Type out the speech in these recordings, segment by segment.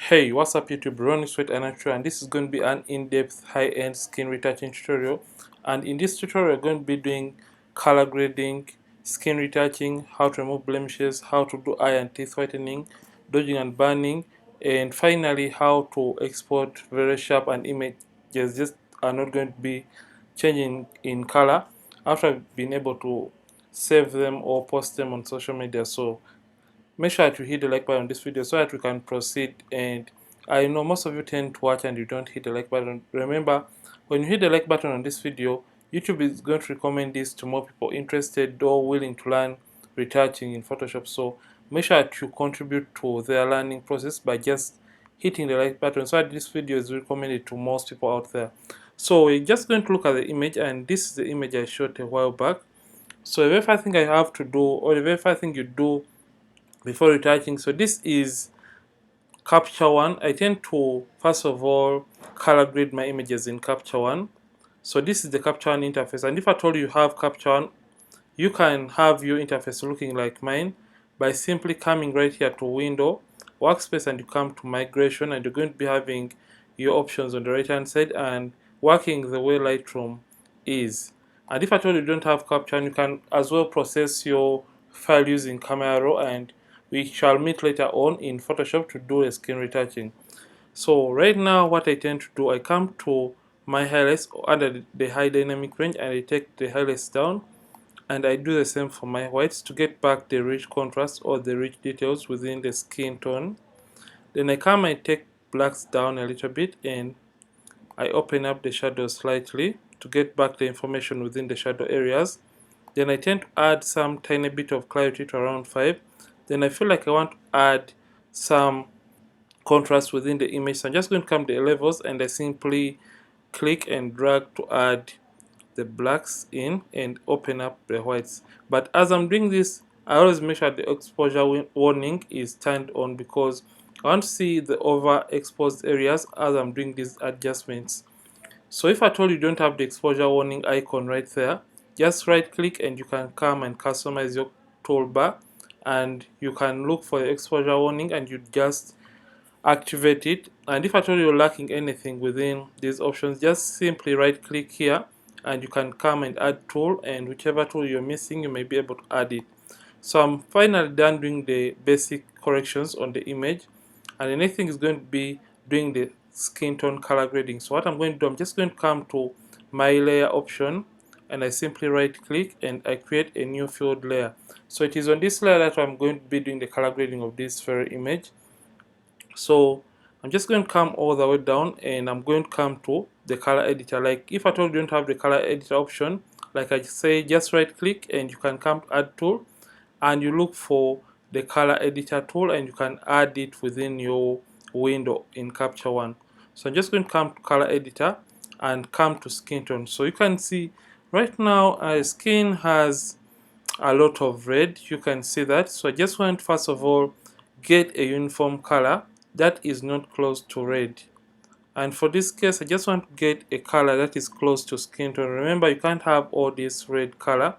Hey, what's up YouTube? Ronnixphotography, and this is going to be an in-depth high-end skin retouching tutorial. And in this tutorial, we're going to be doing color grading, skin retouching, how to remove blemishes, how to do eye and teeth whitening, dodging and burning, and finally how to export very sharp and images just are not going to be changing in color after I've been able to save them or post them on social media. So make sure that you hit the like button on this video so that we can proceed. And I know most of you tend to watch and you don't hit the like button. Remember, when you hit the like button on this video, YouTube is going to recommend this to more people interested or willing to learn retouching in Photoshop. So make sure that you contribute to their learning process by just hitting the like button so that this video is recommended to most people out there. So we're just going to look at the image, and this is the image I shot a while back. So the very first thing I have to do, or the very first thing you do before retouching, so this is Capture One. I tend to first of all color grade my images in Capture One. So this is the Capture One interface, and if at all you have Capture One, you can have your interface looking like mine by simply coming right here to Window, Workspace, and you come to Migration, and you're going to be having your options on the right hand side and working the way Lightroom is. And if at all you don't have Capture One, you can as well process your file using Camera Raw, and we shall meet later on in Photoshop to do a skin retouching. So right now what I tend to do, I come to my highlights under the high dynamic range, and I take the highlights down, and I do the same for my whites to get back the rich contrast or the rich details within the skin tone. Then I come and take blacks down a little bit, and I open up the shadows slightly to get back the information within the shadow areas. Then I tend to add some tiny bit of clarity to around 5. Then I feel like I want to add some contrast within the image, so I'm just going to come to the levels, and I simply click and drag to add the blacks in and open up the whites. But as I'm doing this, I always make sure the exposure warning is turned on, because I want to see the overexposed areas as I'm doing these adjustments. So if at all you don't have the exposure warning icon right there, just right click and you can come and customize your toolbar, and you can look for the exposure warning and you just activate it. And if at all you're lacking anything within these options, just simply right click here and you can come and add tool, and whichever tool you're missing you may be able to add it. So I'm finally done doing the basic corrections on the image, and the next thing is going to be doing the skin tone color grading. So what I'm going to do, I'm just going to come to my layer option, and I simply right click and I create a new field layer. So it is on this layer that I'm going to be doing the color grading of this very image. So I'm just going to come all the way down, and I'm going to come to the color editor. Like if at all you don't have the color editor option, like I say, just right click and you can come to add tool, and you look for the color editor tool, and you can add it within your window in Capture One. So I'm just going to come to color editor and come to skin tone. So you can see right now our skin has a lot of red, you can see that. So I just want first of all get a uniform color that is not close to red, and for this case I just want to get a color that is close to skin tone. Remember, you can't have all this red color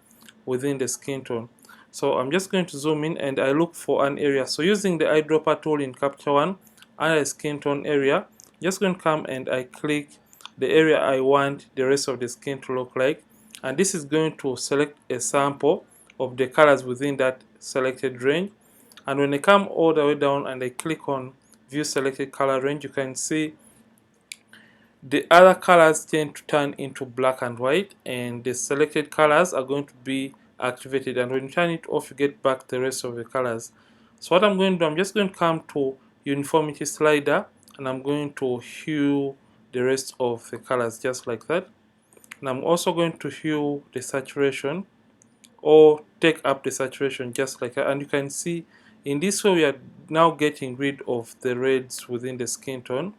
within the skin tone. So I'm just going to zoom in and I look for an area. So using the eyedropper tool in Capture One and a skin tone area, just going to come and I click the area I want the rest of the skin to look like, and this is going to select a sample of the colors within that selected range. And when I come all the way down and I click on view selected color range, you can see the other colors tend to turn into black and white, and the selected colors are going to be activated, and when you turn it off you get back the rest of the colors. So what I'm going to do, I'm just going to come to uniformity slider, and I'm going to hue the rest of the colors just like that. And I'm also going to hue the saturation, or take up the saturation just like that. And you can see in this way we are now getting rid of the reds within the skin tone.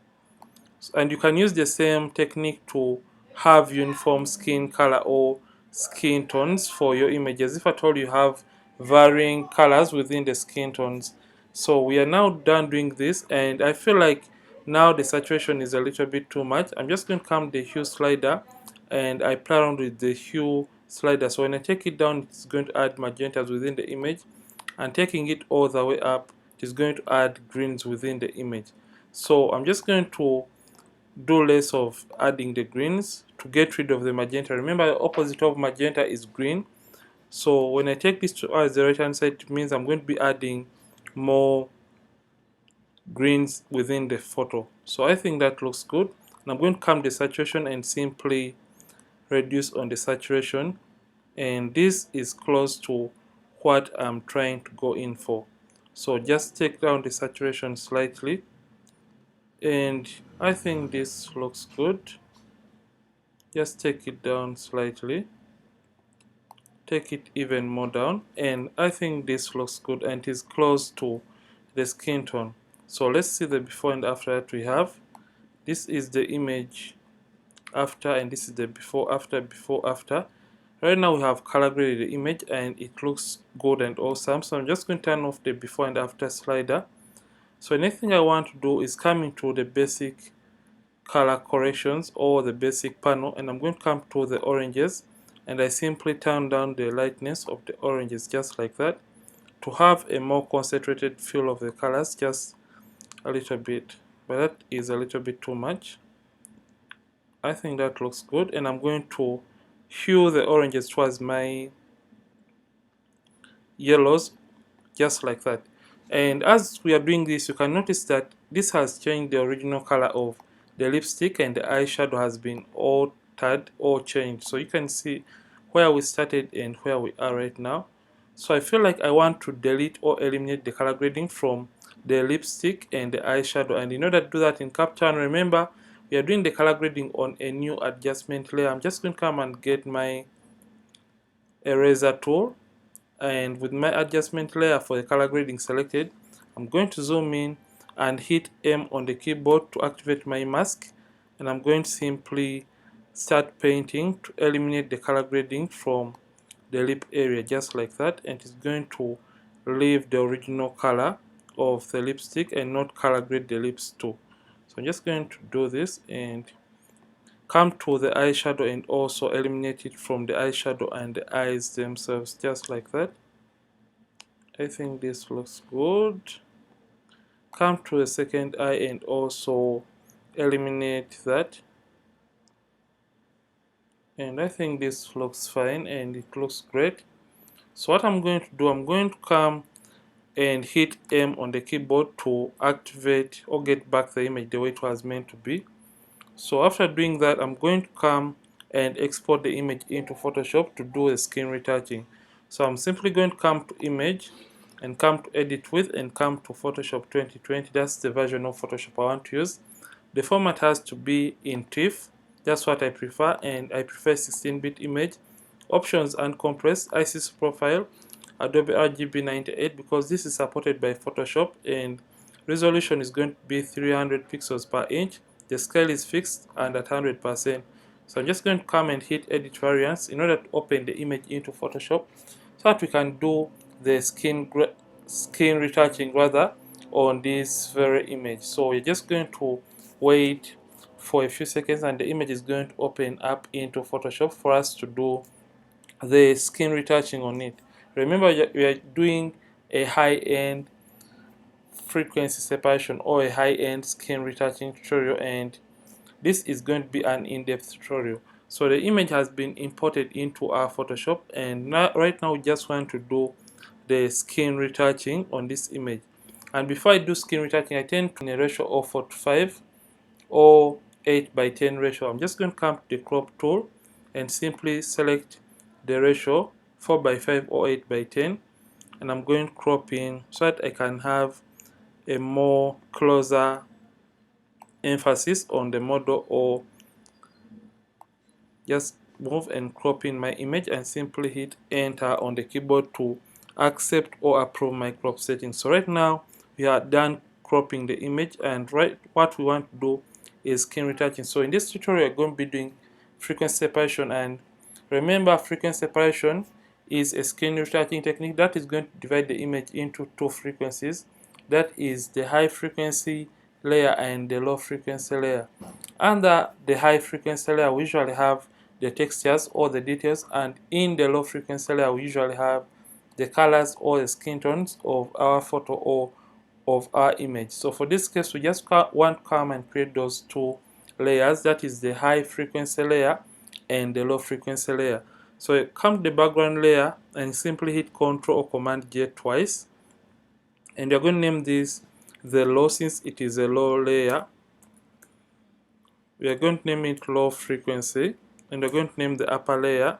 And you can use the same technique to have uniform skin color or skin tones for your images if at all you have varying colors within the skin tones. So we are now done doing this, and I feel like now the saturation is a little bit too much. I'm just going to come to the hue slider and I play around with the hue slider. So when I take it down, it's going to add magentas within the image, and taking it all the way up, it is going to add greens within the image. So I'm just going to do less of adding the greens to get rid of the magenta. Remember, the opposite of magenta is green. So when I take this towards the right hand side, it means I'm going to be adding more greens within the photo. So I think that looks good. And I'm going to come the saturation and simply reduce on the saturation. And this is close to what I'm trying to go in for. So just take down the saturation slightly. And I think this looks good. Just take it down slightly. Take it even more down, and I think this looks good and is close to the skin tone. So let's see the before and after that we have. This is the image after, and this is the before after. Right now we have color graded the image and it looks good and awesome. So I'm just going to turn off the before and after slider. So the next thing I want to do is come into the basic color corrections or the basic panel, and I'm going to come to the oranges, and I simply turn down the lightness of the oranges just like that to have a more concentrated feel of the colors, just a little bit, but that is a little bit too much. I think that looks good, and I'm going to hue the oranges towards my yellows just like that. And as we are doing this, you can notice that this has changed the original color of the lipstick, and the eyeshadow has been altered or changed. So you can see where we started and where we are right now. So I feel like I want to delete or eliminate the color grading from the lipstick and the eyeshadow. And in order to do that in Capture One, remember we are doing the color grading on a new adjustment layer. I'm just going to come and get my eraser tool, and with my adjustment layer for the color grading selected, I'm going to zoom in and hit M on the keyboard to activate my mask, and I'm going to simply start painting to eliminate the color grading from the lip area just like that, and it's going to leave the original color of the lipstick and not color grade the lips too. So I'm just going to do this and come to the eyeshadow and also eliminate it from the eyeshadow and the eyes themselves just like that. I think this looks good. Come to the second eye and also eliminate that. And I think this looks fine and it looks great. So what I'm going to do, I'm going to come and hit M on the keyboard to activate or get back the image the way it was meant to be. So after doing that, I'm going to come and export the image into Photoshop to do a skin retouching. So I'm simply going to come to image and come to edit with and come to Photoshop 2020. That's the version of Photoshop I want to use. The format has to be in TIFF. That's what I prefer, and I prefer 16-bit image. Options uncompressed, ISIS profile, Adobe RGB 98 because this is supported by Photoshop, and resolution is going to be 300 pixels per inch. The scale is fixed and at 100%. So I'm just going to come and hit edit variants in order to open the image into Photoshop so that we can do the skin retouching rather on this very image. So we're just going to wait for a few seconds and the image is going to open up into Photoshop for us to do the skin retouching on it. Remember, we are doing a high-end frequency separation or a high-end skin retouching tutorial, and this is going to be an in-depth tutorial. So the image has been imported into our Photoshop, and now, right now we just want to do the skin retouching on this image. And before I do skin retouching, I tend to in a ratio of 4:5 or 8:10 ratio. I'm just going to come to the crop tool and simply select the ratio 4:5 or 8:10, and I'm going to crop in so that I can have a more closer emphasis on the model, or just move and crop in my image and simply hit enter on the keyboard to accept or approve my crop settings. So right now we are done cropping the image, and what we want to do is skin retouching. So in this tutorial we're going to be doing frequency separation, and remember, frequency separation is a skin retouching technique that is going to divide the image into two frequencies. That is the high frequency layer and the low frequency layer. Under the high frequency layer we usually have the textures or the details, and in the low frequency layer we usually have the colors or the skin tones of our photo or of our image. So for this case, we just want to come and create those two layers, that is the high frequency layer and the low frequency layer. So come to the background layer and simply hit Ctrl or Command J twice, and you're going to name this the low, since it is a low layer. We are going to name it low frequency, and we're going to name the upper layer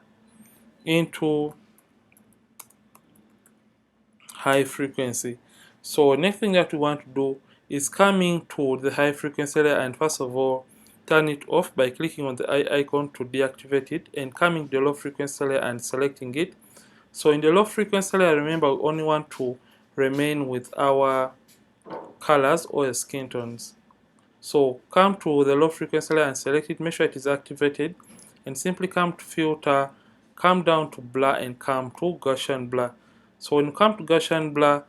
into high frequency. So next thing that we want to do is coming to the high frequency layer, and first of all turn it off by clicking on the eye icon to deactivate it, and coming to the low frequency layer and selecting it. So in the low frequency layer, remember, we only want to remain with our colors or skin tones. So come to the low frequency layer and select it, make sure it is activated, and simply come to filter, come down to blur, and come to Gaussian blur. So when you come to Gaussian blur,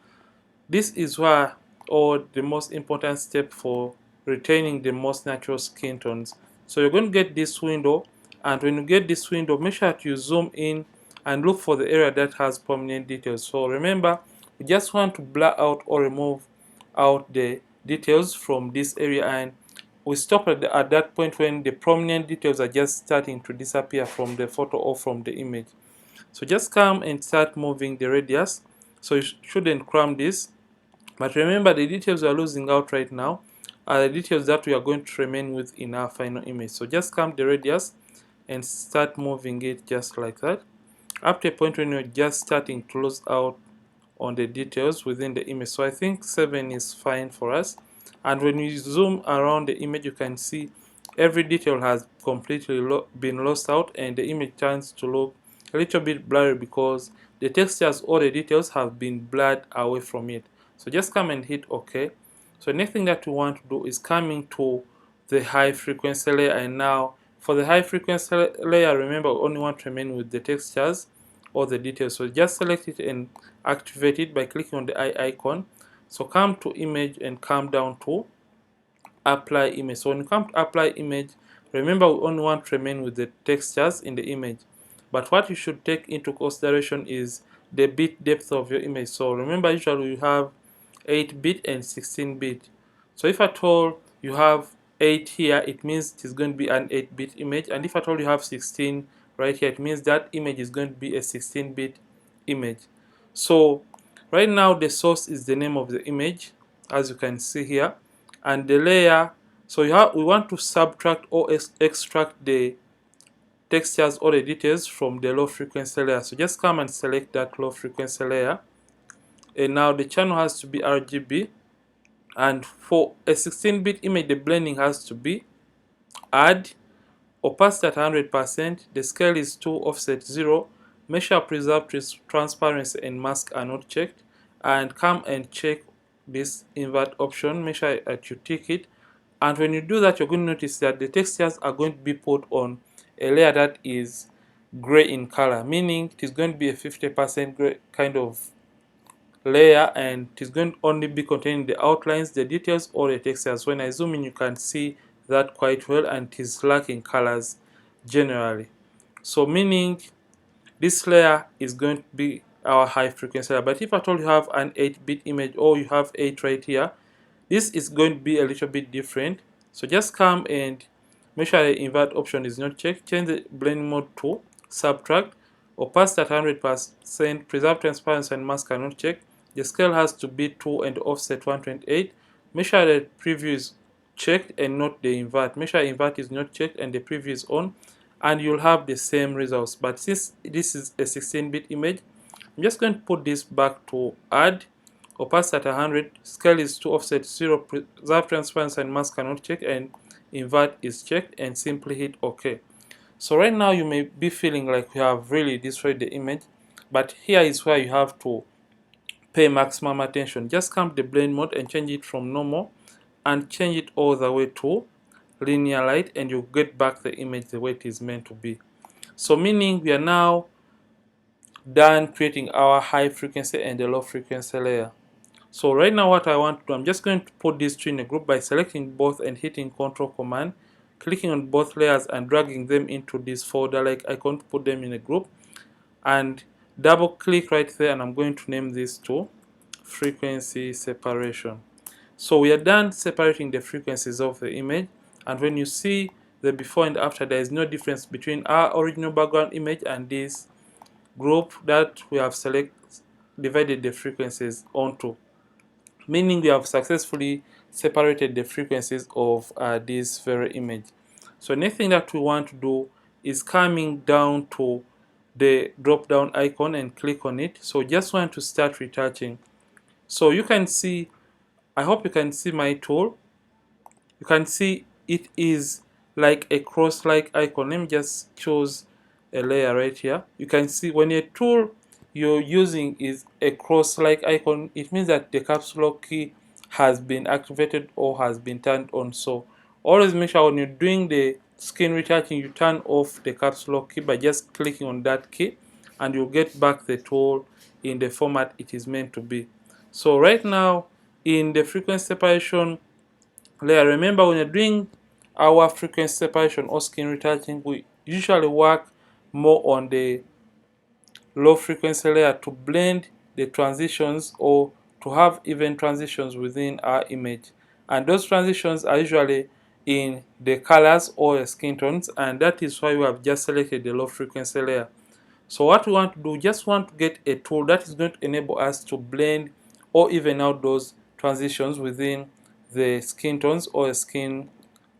this is where, or the most important step for retaining the most natural skin tones. So you're going to get this window, and when you get this window, make sure that you zoom in and look for the area that has prominent details. So remember, we just want to blur out or remove out the details from this area, and we stop at that point when the prominent details are just starting to disappear from the photo or from the image. So just come and start moving the radius. So you shouldn't cram this, but remember, the details we are losing out right now are the details that we are going to remain with in our final image. So just come the radius and start moving it just like that, up to a point when you're just starting to lose out on the details within the image. So I think 7 is fine for us. And when you zoom around the image, you can see every detail has completely been lost out, and the image turns to look a little bit blurry because the textures or the details have been blurred away from it. So just come and hit OK. So the next thing that we want to do is coming to the high frequency layer, and now for the high frequency layer, remember, we only want to remain with the textures or the details. So just select it and activate it by clicking on the eye icon. So come to image and come down to apply image. So when you come to apply image, remember, we only want to remain with the textures in the image, but what you should take into consideration is the bit depth of your image. So remember, usually you have 8-bit and 16-bit. So if at all you have 8 here, it means it is going to be an 8-bit image, and if at all you have 16 right here, it means that image is going to be a 16-bit image. So right now the source is the name of the image, as you can see here, and the layer, so we want to subtract or extract the textures or the details from the low frequency layer. So just come and select that low frequency layer, and now the channel has to be RGB, and for a 16-bit image the blending has to be add, opacity at 100%, the scale is 2, offset 0, make sure preserve transparency and mask are not checked, and come and check this invert option, make sure that you tick it. And when you do that, you're going to notice that the textures are going to be put on a layer that is gray in color, meaning it is going to be a 50% gray kind of layer, and it is going to only be containing the outlines, the details, or the textures. When I zoom in, you can see that quite well, and it is lacking colors generally. So meaning this layer is going to be our high frequency layer. But if at all you have an 8-bit image, or you have 8 right here, this is going to be a little bit different. So just come and make sure the invert option is not checked, change the blend mode to subtract, opacity at 100%, preserve transparency and mask are not checked, the scale has to be 2 and offset 128. Make sure the preview is checked and not the invert. Make sure invert is not checked and the preview is on, and you'll have the same results. But since this is a 16-bit image, I'm just going to put this back to add, opacity at 100, scale is 2, offset 0, preserve transparency and mask are not checked, and invert is checked, and simply hit OK. So right now you may be feeling like you have really destroyed the image, but here is where you have to pay maximum attention. Just come to the blend mode and change it from normal and change it all the way to linear light, and you get back the image the way it is meant to be. So meaning we are now done creating our high frequency and the low frequency layer. So right now what I want to do, I'm just going to put these two in a group by selecting both and hitting Ctrl Command, clicking on both layers and dragging them into this folder like icon to put them in a group, and double click right there, and I'm going to name this to frequency separation. So we are done separating the frequencies of the image, and when you see the before and after, there is no difference between our original background image and this group that we have divided the frequencies onto, meaning we have successfully separated the frequencies of this very image. So next thing that we want to do is coming down to the drop down icon and click on it. So just want to start retouching. So you can see, I hope you can see my tool. You can see it is like a cross-like icon. Let me just choose a layer right here. You can see when a tool you're using is a cross-like icon, it means that the caps lock key has been activated or has been turned on. So always make sure when you're doing the skin retouching, you turn off the caps lock key by just clicking on that key, and you'll get back the tool in the format it is meant to be. So right now in the frequency separation layer, remember when you're doing our frequency separation or skin retouching, we usually work more on the low frequency layer to blend the transitions or to have even transitions within our image, and those transitions are usually in the colors or the skin tones, and that is why we have just selected the low frequency layer. So what we want to do, just want to get a tool that is going to enable us to blend or even out those transitions within the skin tones or the skin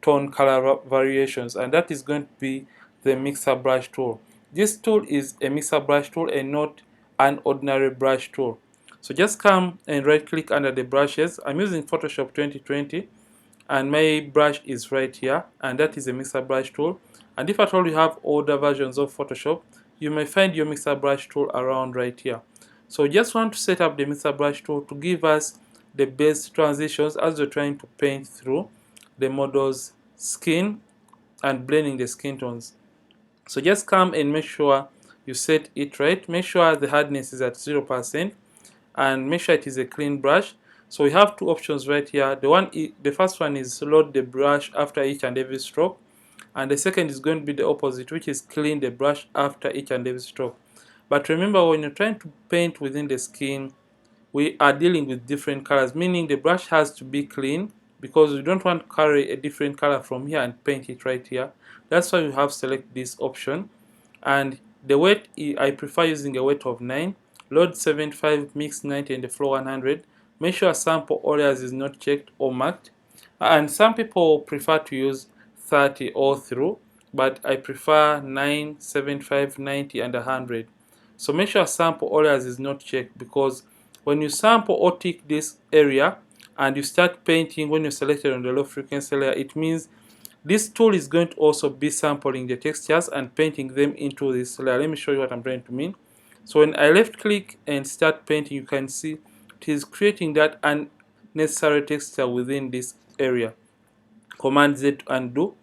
tone color variations, and that is going to be the mixer brush tool. This tool is a mixer brush tool and not an ordinary brush tool. So just come and right click under the brushes. I'm using Photoshop 2020 and my brush is right here, and that is a mixer brush tool. And if at all you have older versions of Photoshop, you may find your mixer brush tool around right here. So just want to set up the mixer brush tool to give us the best transitions as we're trying to paint through the model's skin and blending the skin tones. So just come and make sure you set it right. Make sure the hardness is at 0%, and make sure it is a clean brush. So we have two options right here. The first one is load the brush after each and every stroke, and the second is going to be the opposite, which is clean the brush after each and every stroke. But remember, when you're trying to paint within the skin, we are dealing with different colors, meaning the brush has to be clean because we don't want to carry a different color from here and paint it right here. That's why we have select this option. And the weight, I prefer using a weight of 9. Load 75, mix 90, and the flow 100. Make sure sample all layers is not checked or marked. And some people prefer to use 30 all through, but I prefer 9, 75, 90, and 100. So make sure sample all layers is not checked, because when you sample or tick this area and you start painting when you're selected on the low frequency layer, it means this tool is going to also be sampling the textures and painting them into this layer. Let me show you what I'm trying to mean. So when I left click and start painting, you can see it is creating that unnecessary texture within this area. Command Z to undo.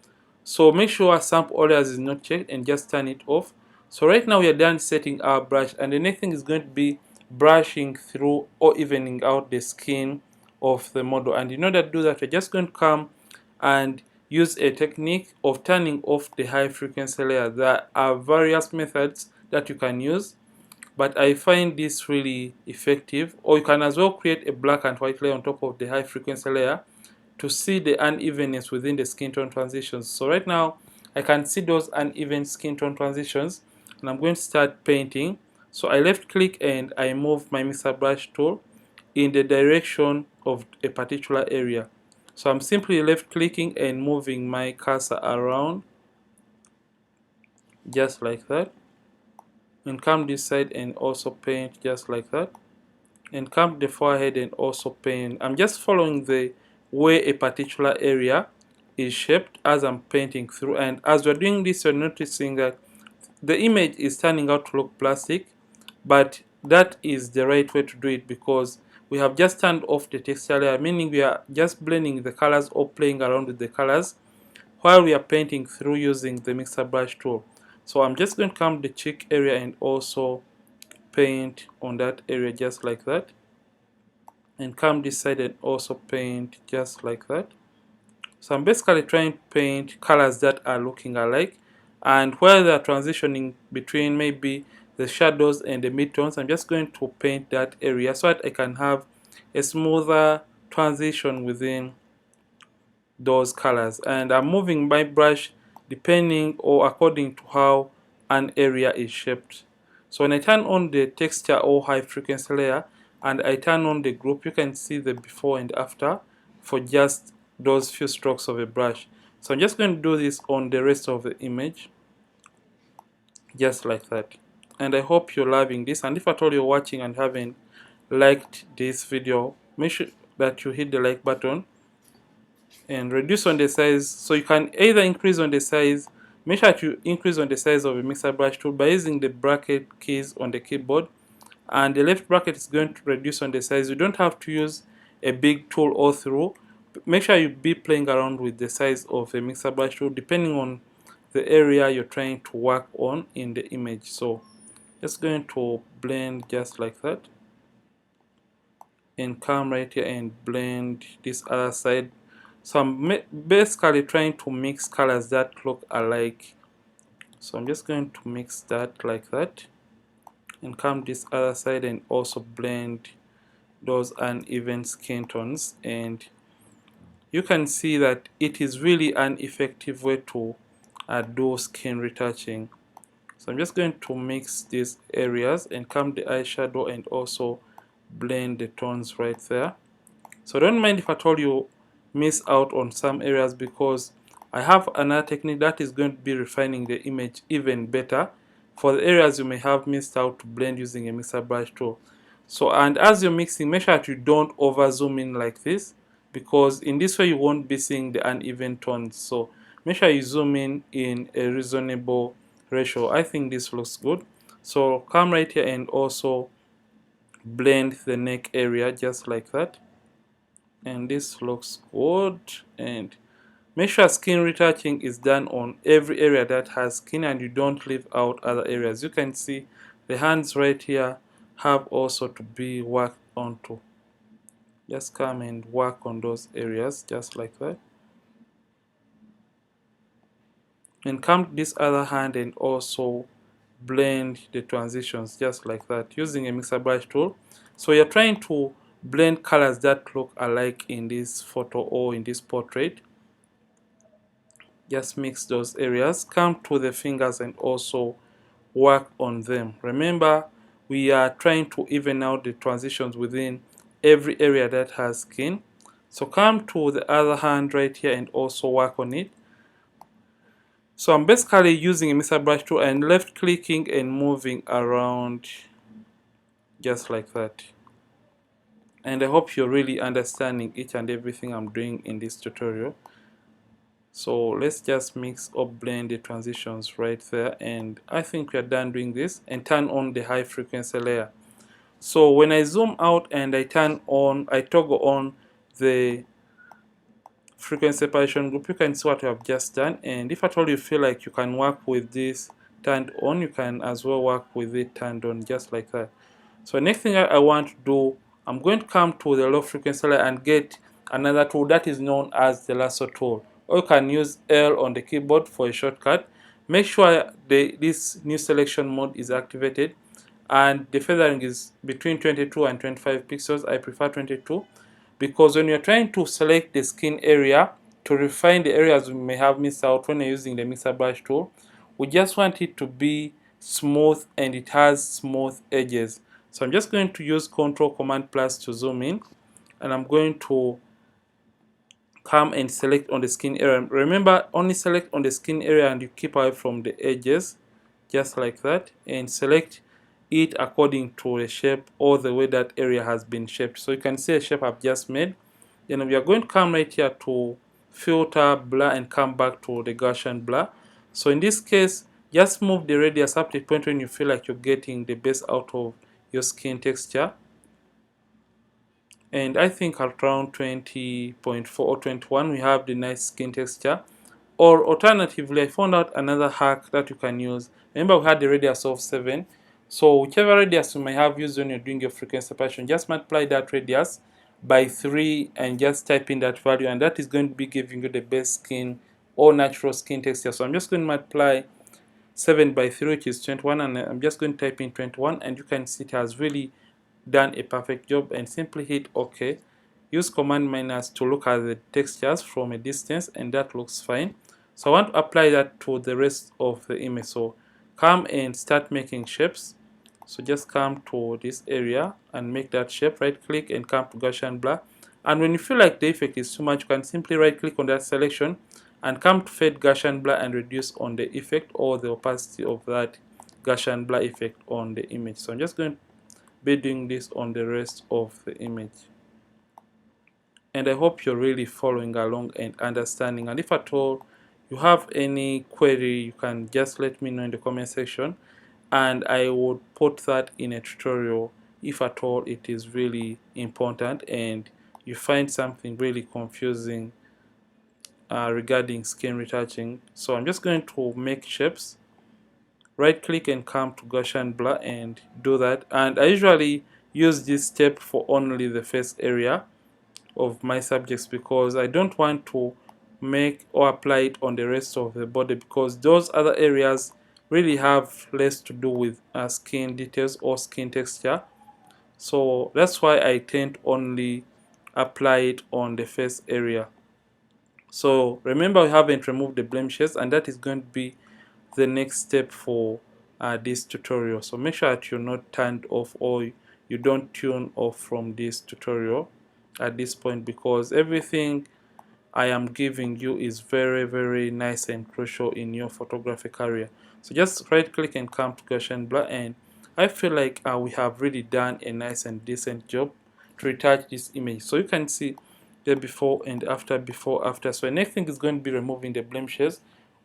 So make sure sample all layers is not checked and just turn it off. So right now we are done setting our brush, and the next thing is going to be brushing through or evening out the skin of the model. And in order to do that, we're just going to come and use a technique of turning off the high frequency layer. There are various methods that you can use, but I find this really effective. Or you can as well create a black and white layer on top of the high frequency layer to see the unevenness within the skin tone transitions. So right now I can see those uneven skin tone transitions, and I'm going to start painting. So I left click and I move my mixer brush tool in the direction of a particular area. So I'm simply left clicking and moving my cursor around just like that, and come this side and also paint just like that, and come the forehead and also paint. I'm just following the way a particular area is shaped as I'm painting through, and as we're doing this, you're noticing that the image is turning out to look plastic, but that is the right way to do it because we have just turned off the texture layer, meaning we are just blending the colors or playing around with the colors while we are painting through using the mixer brush tool. So I'm just going to come to the cheek area and also paint on that area just like that, and come this side and also paint just like that. So I'm basically trying to paint colors that are looking alike, and where they are transitioning between maybe the shadows and the midtones, I'm just going to paint that area so that I can have a smoother transition within those colors, and I'm moving my brush depending or according to how an area is shaped. So when I turn on the texture or high frequency layer and I turn on the group, you can see the before and after for just those few strokes of a brush. So I'm just going to do this on the rest of the image, just like that. And I hope you're loving this, and if at all you're watching and haven't liked this video, make sure that you hit the like button and reduce on the size. So you can either increase on the size, make sure that you increase on the size of a mixer brush tool by using the bracket keys on the keyboard, and the left bracket is going to reduce on the size. You don't have to use a big tool all through. Make sure you be playing around with the size of a mixer brush tool depending on the area you're trying to work on in the image. So just going to blend just like that, and come right here and blend this other side. So I'm basically trying to mix colors that look alike. So I'm just going to mix that like that, and come this other side and also blend those uneven skin tones. And you can see that it is really an effective way to do skin retouching. So I'm just going to mix these areas and come the eyeshadow and also blend the tones right there. So don't mind if at all you miss out on some areas, because I have another technique that is going to be refining the image even better for the areas you may have missed out to blend using a mixer brush tool. So, and as you're mixing, make sure that you don't over zoom in like this, because in this way you won't be seeing the uneven tones. So make sure you zoom in a reasonable ratio. I think this looks good. So come right here and also blend the neck area just like that, and this looks good. And make sure skin retouching is done on every area that has skin, and you don't leave out other areas. You can see the hands right here have also to be worked onto. Just come and work on those areas just like that, and come to this other hand and also blend the transitions just like that using a mixer brush tool. So you're trying to blend colors that look alike in this photo or in this portrait. Just mix those areas, come to the fingers and also work on them. Remember, we are trying to even out the transitions within every area that has skin. So come to the other hand right here and also work on it. So I'm basically using a mixer brush tool and left clicking and moving around just like that. And I hope you're really understanding each and everything I'm doing in this tutorial. So let's just mix or blend the transitions right there, and I think we are done doing this, and turn on the high frequency layer. So when I zoom out and I toggle on the frequency separation group, you can see what we have just done. And if at all you feel like you can work with this turned on, you can as well work with it turned on just like that. So next thing I want to do, I'm going to come to the low frequency layer and get another tool that is known as the Lasso Tool. Or you can use L on the keyboard for a shortcut. Make sure this new selection mode is activated, and the feathering is between 22 and 25 pixels. I prefer 22, because when you're trying to select the skin area to refine the areas we may have missed out when you're using the mixer brush tool, we just want it to be smooth and it has smooth edges. So I'm just going to use Ctrl Command plus to zoom in, and I'm going to come and select on the skin area. Remember, only select on the skin area and you keep away from the edges just like that, and select it according to the shape or the way that area has been shaped. So you can see a shape I've just made. Then we are going to come right here to filter, blur, and come back to the Gaussian blur. So in this case, just move the radius up to the point when you feel like you're getting the best out of your skin texture. And I think at around 20.4 or 21 we have the nice skin texture. Or alternatively, I found out another hack that you can use. Remember, we had the radius of 7. So whichever radius you may have used when you're doing your frequency separation, just multiply that radius by 3 and just type in that value, and that is going to be giving you the best skin or natural skin texture. So I'm just going to multiply 7 by 3, which is 21, and I'm just going to type in 21, and you can see it has really done a perfect job, and simply hit OK, use command minus to look at the textures from a distance, and that looks fine. So I want to apply that to the rest of the image. So come and start making shapes. So just come to this area and make that shape. Right click and come to Gaussian Blur. And when you feel like the effect is too much, you can simply right click on that selection and come to fade Gaussian Blur and reduce on the effect or the opacity of that Gaussian Blur effect on the image. So I'm just going to be doing this on the rest of the image. And I hope you're really following along and understanding. And if at all you have any query, you can just let me know in the comment section, and I would put that in a tutorial if at all it is really important and you find something really confusing regarding skin retouching. So I'm just going to make shapes, right click and come to Gaussian Blur and do that. And I usually use this step for only the face area of my subjects because I don't want to make or apply it on the rest of the body, because those other areas really have less to do with skin details or skin texture. So that's why I tend to only apply it on the face area. So remember, we haven't removed the blemishes, and that is going to be the next step for this tutorial. So make sure that you're not turned off or you don't tune off from this tutorial at this point, because everything I am giving you is very nice and crucial in your photography career. So just right click and come to Gaussian Blur, and I feel like we have really done a nice and decent job to retouch this image. So you can see the before and after, before, after. So the next thing is going to be removing the blemishes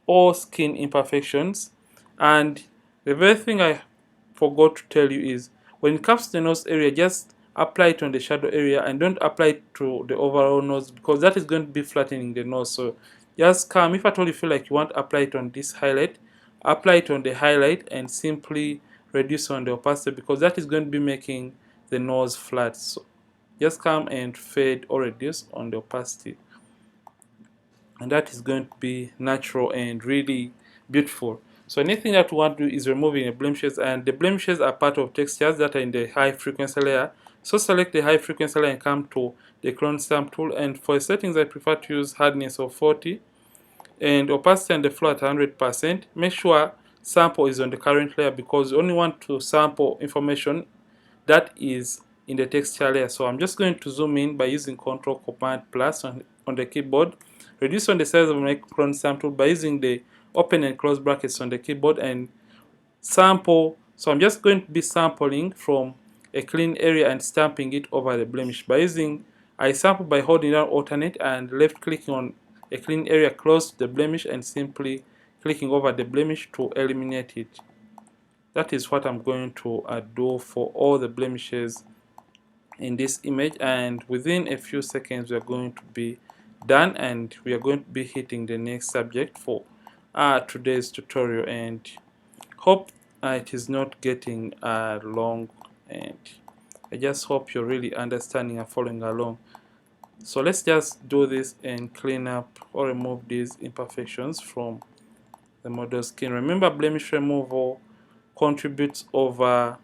or skin imperfections. And the very thing I forgot to tell you is, when it comes to the nose area, just apply it on the shadow area and don't apply it to the overall nose, because that is going to be flattening the nose. So just come, if at all you feel like you want to apply it on this highlight, apply it on the highlight and simply reduce on the opacity, because that is going to be making the nose flat. So just come and fade or reduce on the opacity, and that is going to be natural and really beautiful. So anything that we want to do is removing the blemishes, and the blemishes are part of textures that are in the high frequency layer. So select the high frequency layer and come to the clone stamp tool, and for settings I prefer to use hardness of 40 and opacity and the flow at 100%. Make sure sample is on the current layer, because you only want to sample information that is in the texture layer. So I'm just going to zoom in by using Ctrl Command plus on the keyboard. Reduce on the size of my clone stamp tool by using the open and close brackets on the keyboard, and sample. So I'm just going to be sampling from a clean area and stamping it over the blemish by using, I sample by holding down alternate and left clicking on a clean area close to the blemish and simply clicking over the blemish to eliminate it. That is what I'm going to do for all the blemishes in this image, and within a few seconds we are going to be done, and we are going to be hitting the next subject for today's tutorial. And hope it is not getting long, and I just hope you're really understanding and following along. So let's just do this and clean up or remove these imperfections from the model skin. Remember, blemish removal contributes over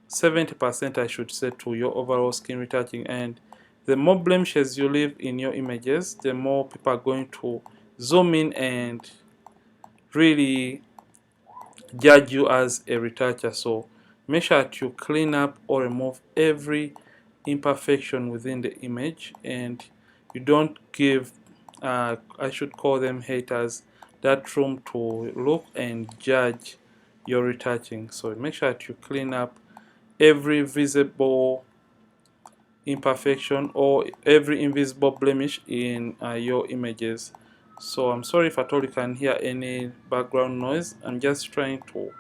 70%, I should say, to your overall skin retouching. And the more blemishes you leave in your images, the more people are going to zoom in and really judge you as a retoucher. So make sure that you clean up or remove every imperfection within the image, and you don't give I should call them haters that room to look and judge your retouching. So make sure that you clean up every visible imperfection or every invisible blemish in your images. So I'm sorry if at all you can hear any background noise. I'm just trying to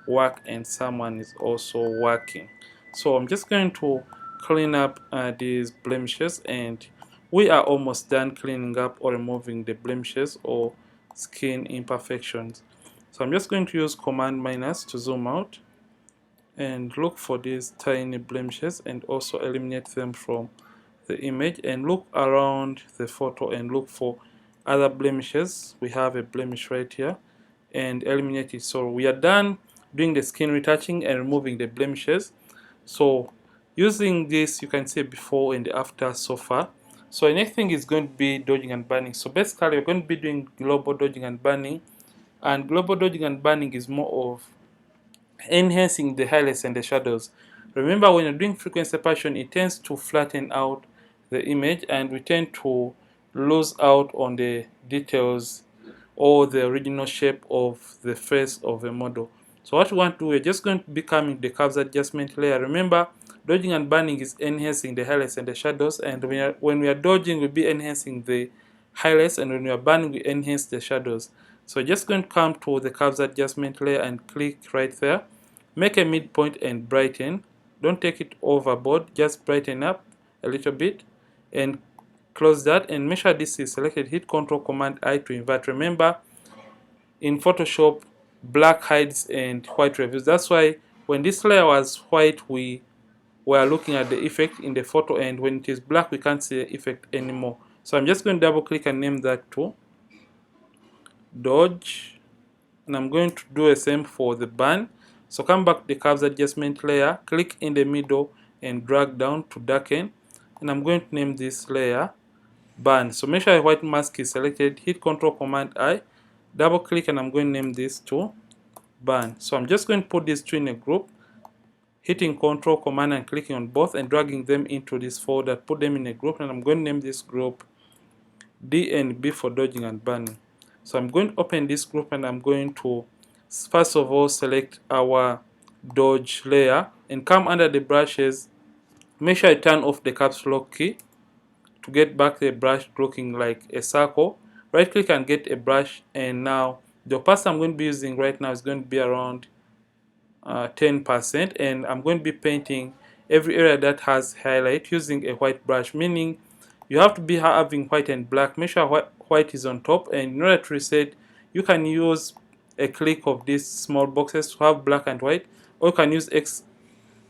work and someone is also working. So I'm just going to clean up these blemishes, and we are almost done cleaning up or removing the blemishes or skin imperfections. So I'm just going to use command minus to zoom out and look for these tiny blemishes and also eliminate them from the image, and look around the photo and look for other blemishes. We have a blemish right here, and eliminate it. So we are done doing the skin retouching and removing the blemishes. So Using this, you can see before and after so far. So the next thing is going to be dodging and burning. So basically, we're going to be doing global dodging and burning, and global dodging and burning is more of enhancing the highlights and the shadows. Remember, when you're doing frequency separation, it tends to flatten out the image, and we tend to lose out on the details or the original shape of the face of a model. So what we want to do, we're just going to be coming the curves adjustment layer. Remember, dodging and burning is enhancing the highlights and the shadows, and when we are dodging, we'll be enhancing the highlights, and when we are burning, we enhance the shadows. So just going to come to the curves adjustment layer and click right there. Make a midpoint and brighten. Don't take it overboard, just brighten up a little bit and close that, and make sure this is selected. Hit Ctrl Command I to invert. Remember, in Photoshop, black hides and white reveals. That's why when this layer was white, we were looking at the effect in the photo, and when it is black, we can't see the effect anymore. So I'm just going to double click and name that to Dodge, and I'm going to do the same for the burn. So come back to the curves adjustment layer, click in the middle and drag down to darken, and I'm going to name this layer burn. So make sure a white mask is selected, hit Ctrl Command I, double click, and I'm going to name this to burn. So I'm just going to put these two in a group, hitting Ctrl Command and clicking on both and dragging them into this folder, put them in a group, and I'm going to name this group D and B for dodging and burning. So I'm going to open this group, and I'm going to first of all select our dodge layer and come under the brushes. Make sure I turn off the caps lock key to get back the brush looking like a circle. Right click and get a brush, and now the opacity I'm going to be using right now is going to be around 10%, and I'm going to be painting every area that has highlight using a white brush, meaning you have to be having white and black. Make sure white is on top, and in order to reset, you can use a click of these small boxes to have black and white, or you can use X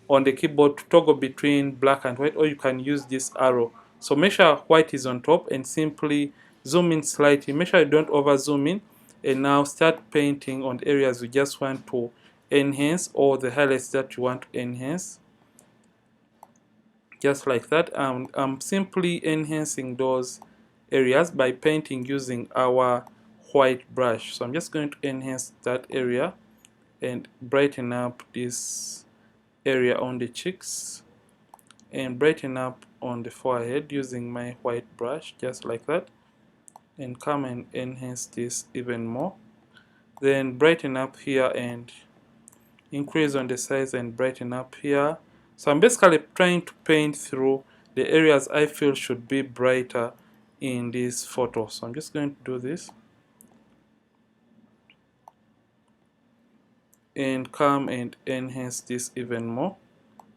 on the keyboard to toggle between black and white, or you can use this arrow. So make sure white is on top and simply zoom in slightly. Make sure you don't over zoom in, and now start painting on the areas you just want to enhance, or the highlights that you want to enhance, just like that. I'm simply enhancing those areas by painting using our white brush. So I'm just going to enhance that area and brighten up this area on the cheeks and brighten up on the forehead using my white brush, just like that, and come and enhance this even more. Then brighten up here and increase on the size and brighten up here. So I'm basically trying to paint through the areas I feel should be brighter in this photo. So I'm just going to do this and come and enhance this even more,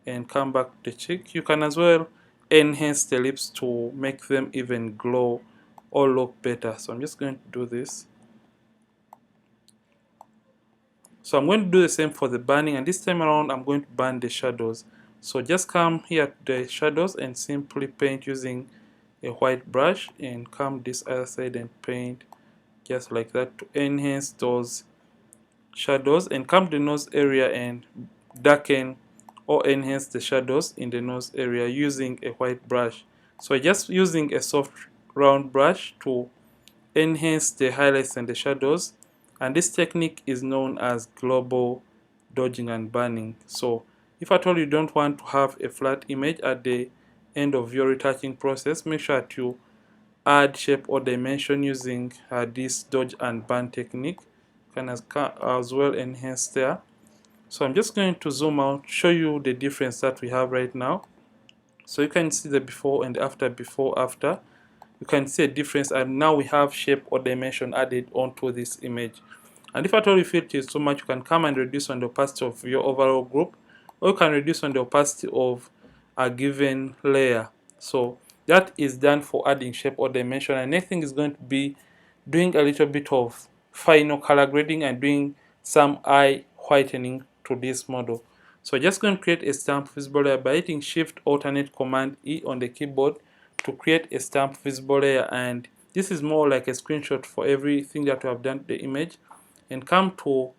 and come back to the cheek. You can as well enhance the lips to make them even glow or look better. So I'm just going to do this. So I'm going to do the same for the burning, and this time around I'm going to burn the shadows. So just come here to the shadows and simply paint using a white brush, and come this other side and paint just like that to enhance those shadows, and come to the nose area and darken or enhance the shadows in the nose area using a white brush. So just using a soft round brush to enhance the highlights and the shadows, and this technique is known as global dodging and burning. So if at all you don't want to have a flat image at the end of your retouching process, make sure that you add shape or dimension using this dodge and burn technique. You can as well enhance there. So I'm just going to zoom out, show you the difference that we have right now. So you can see the before and after, before, after. You can see a difference, and now we have shape or dimension added onto this image. And if at all you feel it is too much, you can come and reduce on the opacity of your overall group, or you can reduce on the opacity of a given layer. So that is done for adding shape or dimension. And next thing is going to be doing a little bit of final color grading and doing some eye whitening to this model. So just going to create a stamp visible layer by hitting Shift Alternate Command E on the keyboard to create a stamp visible layer, and this is more like a screenshot for everything that we have done to the image. And come to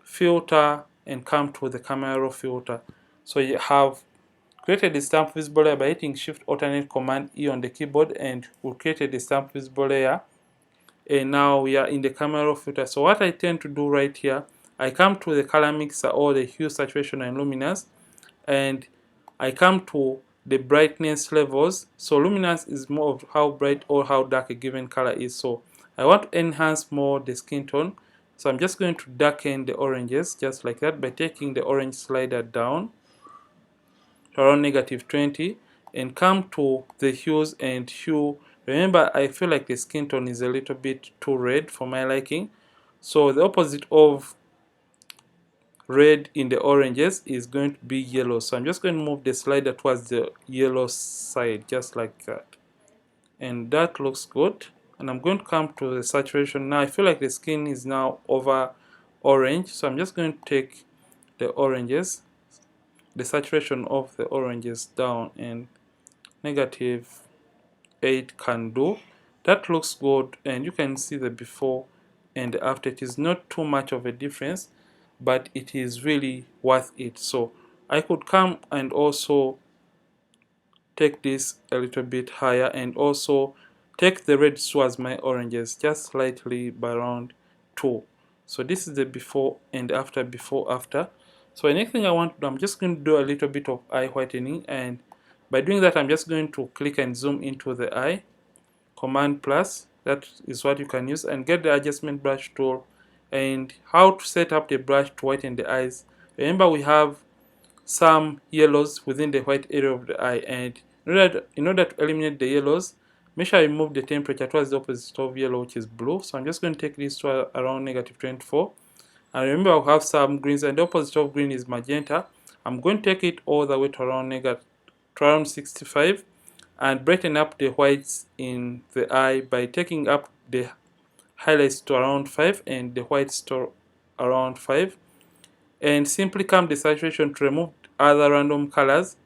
filter and come to the camera raw filter. So you have created the stamp visible layer by hitting Shift Alternate Command E on the keyboard, and we created the stamp visible layer. And now we are in the camera raw filter. So what I tend to do right here, I come to the color mixer or the hue, saturation, and luminance, and I come to the brightness levels. So luminance is more of how bright or how dark a given color is. So I want to enhance more the skin tone. So I'm just going to darken the oranges just like that by taking the orange slider down to around -20 and come to the hues and hue. Remember, I feel like the skin tone is a little bit too red for my liking. So the opposite of red in the oranges is going to be yellow. So I'm just going to move the slider towards the yellow side just like that. And that looks good. And I'm going to come to the saturation. Now I feel like the skin is now over orange. So I'm just going to take the oranges, the saturation of the oranges down, and -8 can do. That looks good, and you can see the before and the after. It is not too much of a difference, but it is really worth it. So I could come and also take this a little bit higher and also take the red towards my oranges just slightly by around 2. So this is the before and after, before after. So the next thing I want to do, I'm just going to do a little bit of eye whitening, and by doing that I'm just going to click and zoom into the eye, Command plus, that is what you can use, and get the adjustment brush tool. And how to set up the brush to whiten the eyes. Remember, we have some yellows within the white area of the eye, and in order to eliminate the yellows, make sure I move the temperature towards the opposite of yellow, which is blue. So I'm just going to take this to around -24. And remember, I'll have some greens, and the opposite of green is magenta. I'm going to take it all the way to around 65 and brighten up the whites in the eye by taking up the highlights to around 5 and the whites to around 5, and simply calm the saturation to remove other random colors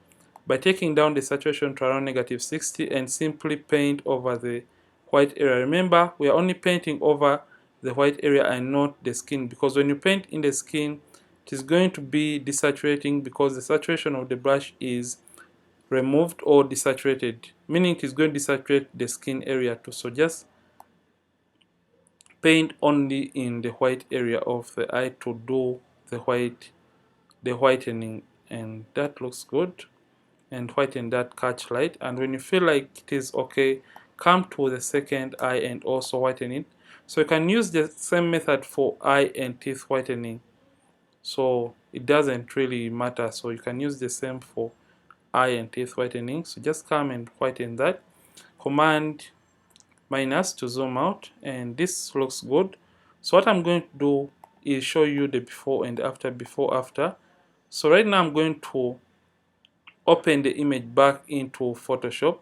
by taking down the saturation to around -60 and simply paint over the white area. Remember, we are only painting over the white area and not the skin, because when you paint in the skin, it is going to be desaturating because the saturation of the brush is removed or desaturated, meaning it is going to desaturate the skin area too. So just paint only in the white area of the eye to do the whitening, and that looks good. And whiten that catch light, and when you feel like it is okay, come to the second eye and also whiten it. So you can use the same method for eye and teeth whitening, so it doesn't really matter. So you can use the same for eye and teeth whitening. So just come and whiten that, Command minus to zoom out, and this looks good. So what I'm going to do is show you the before and after, before after. So right now I'm going to open the image back into Photoshop,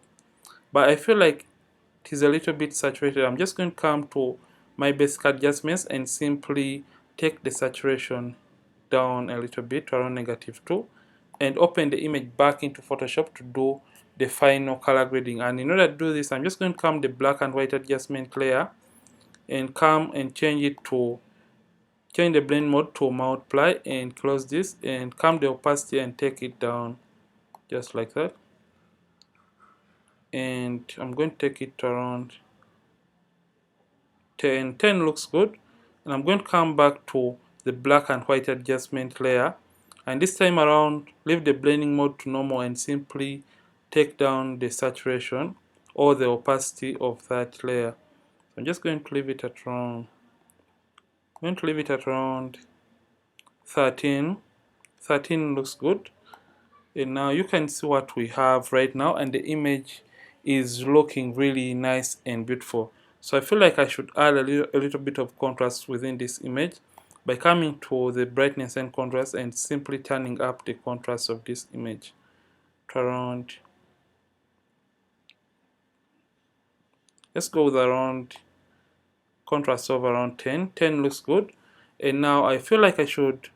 but I feel like it is a little bit saturated. I'm just going to come to my basic adjustments and simply take the saturation down a little bit to around -2 and open the image back into Photoshop to do the final color grading. And in order to do this, I'm just going to come the black and white adjustment layer and come and change the blend mode to multiply, and close this, and come the opacity and take it down just like that. And I'm going to take it to around 10. 10 looks good. And I'm going to come back to the black and white adjustment layer, and this time around leave the blending mode to normal and simply take down the saturation or the opacity of that layer. I'm just going to leave it at around 13. 13 looks good. And now you can see what we have right now, and the image is looking really nice and beautiful. So I feel like I should add a little bit of contrast within this image by coming to the brightness and contrast and simply turning up the contrast of this image to around, let's go with around contrast of around 10. 10 looks good. And now I feel like I should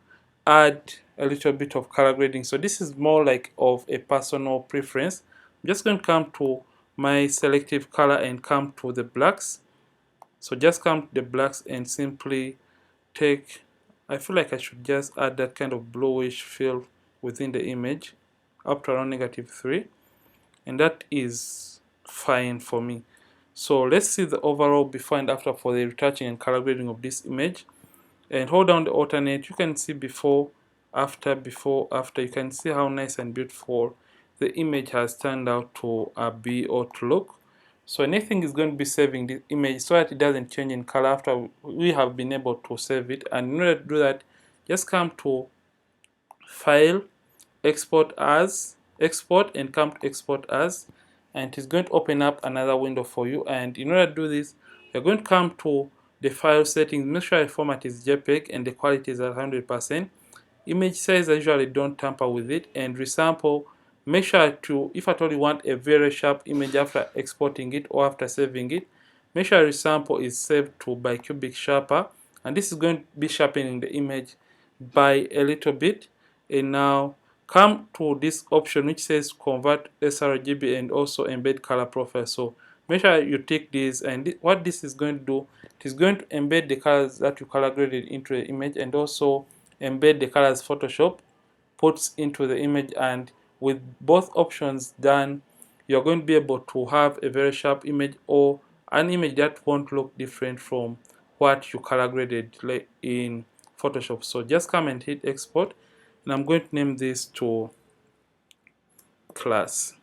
add a little bit of color grading. So this is more like of a personal preference. I'm just going to come to my selective color and come to the blacks. So just come to the blacks and simply take, I feel like I should just add that kind of bluish feel within the image. up to around -3, and that is fine for me. So let's see the overall before and after for the retouching and color grading of this image. And hold down the alternate. You can see before, after, before, after. You can see how nice and beautiful the image has turned out to be or to look. So anything is going to be saving the image so that it doesn't change in color after we have been able to save it. And in order to do that, just come to File, Export As, Export, and come to Export As, and it is going to open up another window for you. And in order to do this, you're going to come to the file settings. Make sure the format is JPEG and the quality is at 100%. Image size, I usually don't tamper with it. And resample, make sure to, if at all you want a very sharp image after exporting it or after saving it, make sure resample is saved to by cubic sharper, and this is going to be sharpening the image by a little bit. And now come to this option which says convert sRGB and also embed color profile. So make sure you tick this, and what this is going to do, it is going to embed the colors that you color graded into the image, and also embed the colors Photoshop puts into the image. And with both options done, you're going to be able to have a very sharp image or an image that won't look different from what you color graded in Photoshop. So just come and hit export, and I'm going to name this to class,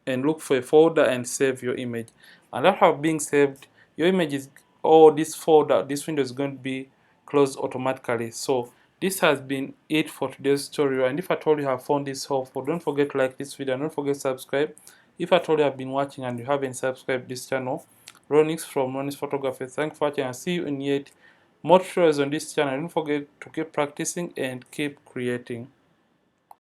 and look for a folder and save your image. And after being saved, your image is, or this folder, this window is going to be closed automatically. So this has been it for today's tutorial, and if at all you have found this helpful, don't forget to like this video and don't forget to subscribe. If at all you have been watching and you haven't subscribed this channel, Ronnix from ronnixphotography, thanks for watching, and see you in yet more tutorials on this channel. Don't forget to keep practicing and keep creating.